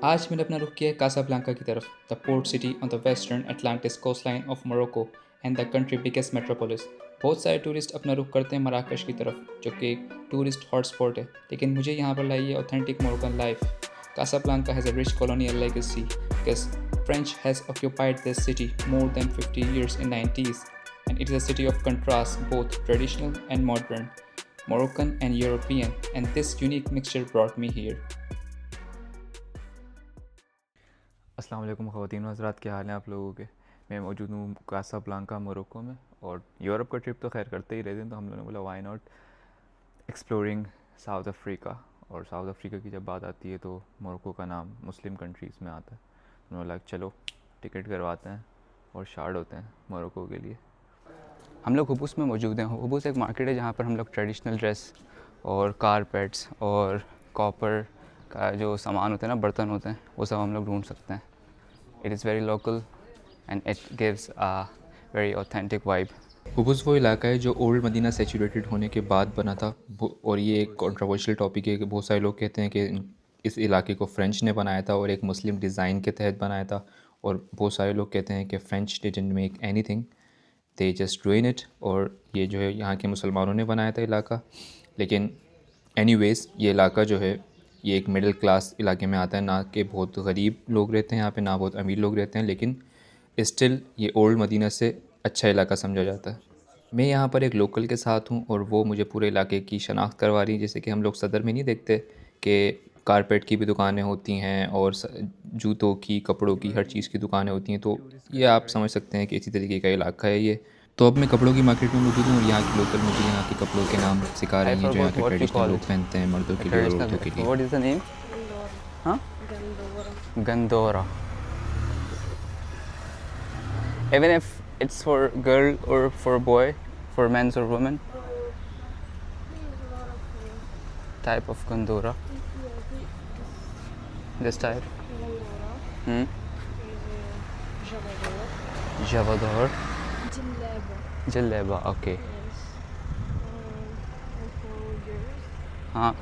आज मैंने अपना रुख किया है कासाब्लांका की तरफ, the port city on the western Atlantis coast line of Morocco and the country biggest metropolis. बहुत सारे टूरिस्ट अपना रुख करते हैं मराकश की तरफ, जो कि एक टूरिस्ट हॉटस्पॉट है, लेकिन मुझे यहाँ पर लाई है authentic Moroccan life. Casablanca has a rich colonial legacy because French has occupied this city more than 50 years in 90s, and it is a city of contrast, both traditional and modern, Moroccan and European, and this unique mixture brought me here. अस्सलाम वालेकुम ख़वातीन व हज़रात, क्या हाल हैं आप लोगों के। मैं मौजूद हूँ कासाब्लांका मोरक्को में, और यूरोप का ट्रिप तो खैर करते ही रहते हैं, तो हम लोगों ने बोला why not exploring South Africa. और साउथ अफ्रीका की जब बात आती है तो मोरक्को का नाम मुस्लिम कंट्रीज़ में आता है। उन्होंने लगा चलो टिकट करवाते हैं और शार्ड होते हैं मोरक्को के लिए। हम लोग हुबूस में मौजूद हैं। हुबूस एक मार्केट है जहाँ पर हम लोग ट्रेडिशनल ड्रेस और कारपेट्स और कॉपर का जो सामान होता है ना, बर्तन होते हैं, वो सब हम लोग ढूंढ सकते हैं। It is very local and it gives a very authentic vibe. Habous वो इलाका है जो ओल्ड मदीना सैचुरेटेड होने के बाद बना था, और ये एक कंट्रोवर्शियल टॉपिक है कि बहुत सारे लोग कहते हैं कि इस इलाके को फ़्रेंच ने बनाया था और एक मुस्लिम डिज़ाइन के तहत बनाया था, और बहुत सारे लोग कहते हैं कि French didn't make anything, they just रूइन it, और ये जो है यहाँ के मुसलमानों ने बनाया था इलाका। लेकिन एनीवेज़ ये इलाका जो है ये एक मिडिल क्लास इलाके में आता है, ना कि बहुत गरीब लोग रहते हैं यहाँ पे, ना बहुत अमीर लोग रहते हैं, लेकिन स्टिल ये ओल्ड मदीना से अच्छा इलाका समझा जाता है। मैं यहाँ पर एक लोकल के साथ हूँ और वो मुझे पूरे इलाके की शनाख्त करवा रही है। जैसे कि हम लोग सदर में नहीं देखते कि कारपेट की भी दुकानें होती हैं और जूतों की, कपड़ों की, हर चीज़ की दुकानें होती हैं, तो ये आप समझ सकते हैं कि इसी तरीके का इलाका है ये। तो अब मैं कपड़ों की मार्केट में मौजूद हूँ और यहाँ के लोकल मुझे यहाँ के कपड़ों के नाम सिखा रही हैं जो यहाँ के ट्रेडिशनल लोग पहनते हैं, मर्दों के लिए और औरतों के लिए। What is the name? हाँ, गंदोरा। Even if it's for girl or for boy, for men's or women, type of gandora. This type. Hmm. Javador. Jillaba. Okay. हाँ.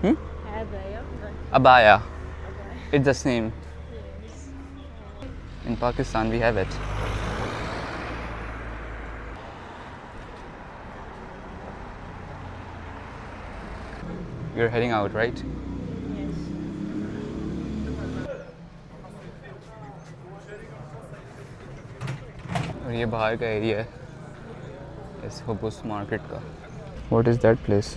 Hmm. Abaya. It's the same. In Pakistan we have it. You're heading out, right? और ये बाहर का area है इस हुबूस market का। What is that place?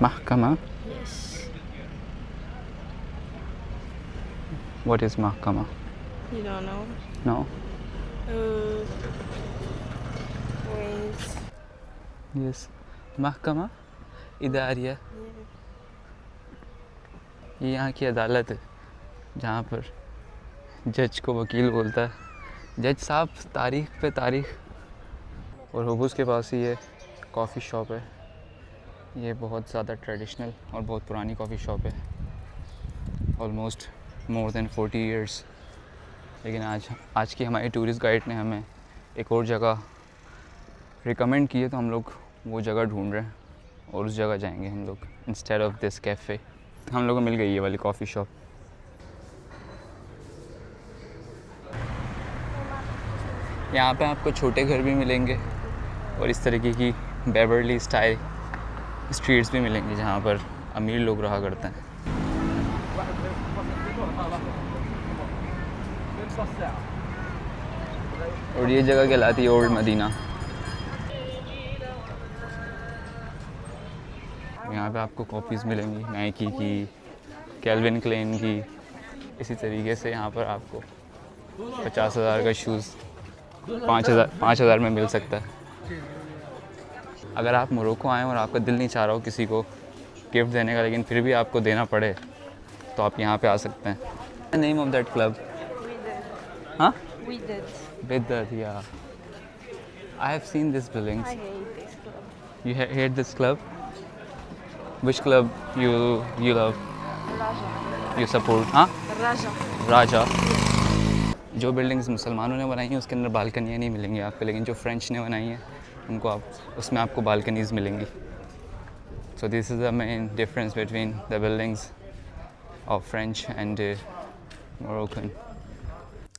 Mahkama? Yes. What is mahkama? You don't know. No. Wait. Yes. महकमा इदारिया। ये यहाँ की अदालत है जहाँ पर जज को वकील बोलता है। जज साहब तारीख पे तारीख। और हुबूस के पास ही ये कॉफ़ी शॉप है। ये बहुत ज़्यादा ट्रेडिशनल और बहुत पुरानी कॉफ़ी शॉप है, ऑलमोस्ट मोर देन 40 इयर्स। लेकिन आज की हमारी टूरिस्ट गाइड ने हमें एक और जगह रिकमेंड की है, तो हम लोग वो जगह ढूंढ रहे हैं और उस जगह जाएंगे हम लोग इंस्टेड ऑफ दिस कैफ़े। हम लोग को मिल गई ये वाली कॉफ़ी शॉप। यहाँ पे आपको छोटे घर भी मिलेंगे और इस तरीके की बेवर्ली स्टाइल स्ट्रीट्स भी मिलेंगे जहाँ पर अमीर लोग रहा करते हैं। और ये जगह कहलाती है ओल्ड मदीना। यहाँ पे आपको कॉफ़ीज़ मिलेंगी नाइकी की, कैल्विन क्लेन की। इसी तरीके से यहाँ पर आपको 50,000 का शूज़ 5,000 में मिल सकता है। अगर आप मोरक्को आएँ और आपका दिल नहीं चाह रहा हो किसी को गिफ्ट देने का, लेकिन फिर भी आपको देना पड़े, तो आप यहाँ पे आ सकते हैं। Name of that club? हाँ, Widad, yeah. I have seen these buildings. I hate this club. You hate this club? Which club you love? Raja. You support? हाँ? Raja. राजा। जो बिल्डिंग्स मुसलमानों ने बनाई हैं उसके अंदर बालकनियाँ नहीं मिलेंगी आपको, लेकिन जो फ्रेंच ने बनाई हैं उनको आप उसमें आपको बालकनीज़ मिलेंगी। So this is the main difference between the buildings of French and Moroccan.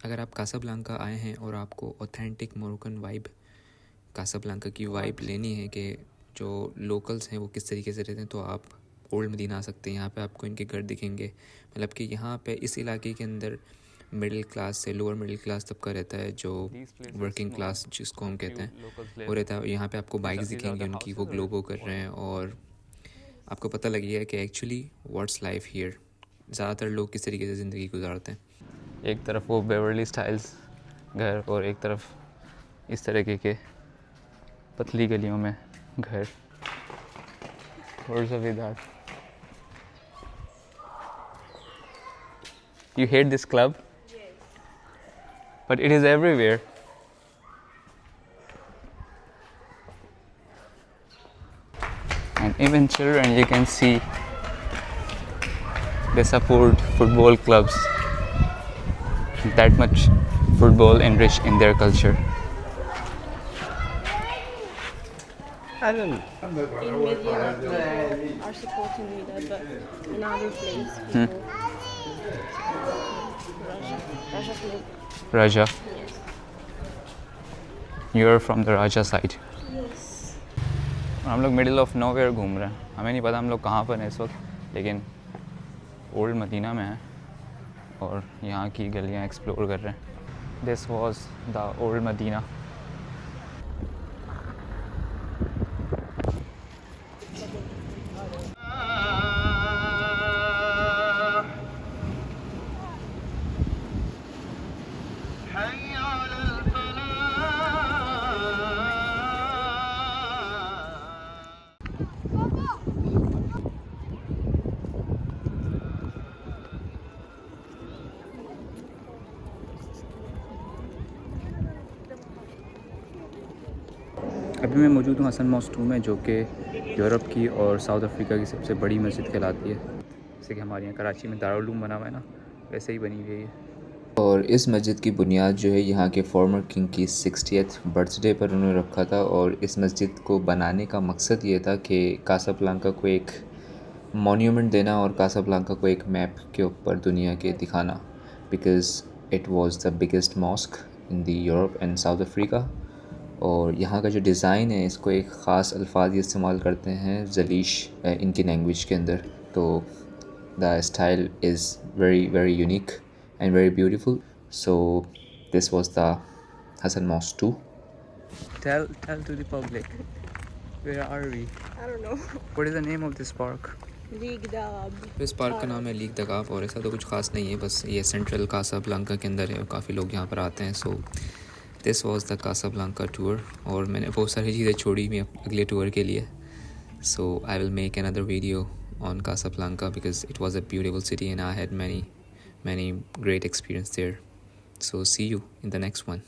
अगर आप कासाब्लांका आए हैं और आपको ऑथेंटिक मोरक्कन वाइब, कासाब्लांका की वाइब लेनी है कि जो लोकल्स हैं वो किस तरीके से रहते हैं, तो आप ओल्ड मदीना आ सकते हैं। यहाँ पे आपको इनके घर दिखेंगे, मतलब कि यहाँ पे इस इलाके के अंदर मिडिल क्लास से लोअर मिडिल क्लास तबका रहता है, जो वर्किंग क्लास जिसको हम कहते हैं वो रहता है। यहाँ पे आपको बाइक्स दिखेंगी उनकी, वो ग्लोबो कर रहे हैं और आपको पता लगेगा कि एक्चुअली व्हाट्स लाइफ हियर, ज़्यादातर लोग किस तरीके से ज़िंदगी गुजारते हैं। एक तरफ वो बेवर्ली स्टाइल्स घर और एक तरफ इस तरीके के पतली गलियों में घर। Words of that. You hate this club? Yes. But it is everywhere. And even children, you can see they support football clubs. That much football enriched in their culture. In Medina, people are supporting me that, but in other places, people Raja Club. Raja, Yes. you are from the Raja side. Yes. और हम लोग middle of nowhere घूम रहे हैं। हमें नहीं पता हम लोग कहाँ पर हैं इस वक्त, लेकिन ओल्ड मदीना में हैं और यहाँ की गलियाँ एक्सप्लोर कर रहे हैं। This was the old Medina. अभी मैं मौजूद हूँ हसन मॉस्क 2 में, जो कि यूरोप की और साउथ अफ्रीका की सबसे बड़ी मस्जिद कहलाती है। जैसे कि हमारे यहाँ कराची में दारुल उलूम बना हुआ है ना, वैसे ही बनी हुई है। और इस मस्जिद की बुनियाद जो है यहाँ के फॉर्मर किंग की 60th बर्थडे पर उन्होंने रखा था, और इस मस्जिद को बनाने का मकसद ये था कि कासाब्लांका को एक मॉन्यूमेंट देना और कासाब्लांका को एक मैप के ऊपर दुनिया के दिखाना, because it was the biggest mosque in the Europe and south Africa. और यहाँ का जो डिज़ाइन है, इसको एक ख़ास अल्फाज इस्तेमाल करते हैं जलीश इनकी लैंग्वेज के अंदर, तो the style is very very unique and very beautiful. So this was the Hassan Mosque 2. Tell to the public, where are we? I don't know. What is the name of this park? League Dab. इस park का नाम है league दगाफ, और ऐसा तो कुछ ख़ास नहीं है, बस ये सेंट्रल कासाब्लांका के अंदर है और काफ़ी लोग यहाँ पर आते हैं। So this was the Casablanca tour, और मैंने बहुत सारी चीज़ें छोड़ी हुई अगले टूर के लिए। So I will make another video on Casablanca because it was a beautiful city and I had many great experience there. So see you in the next one.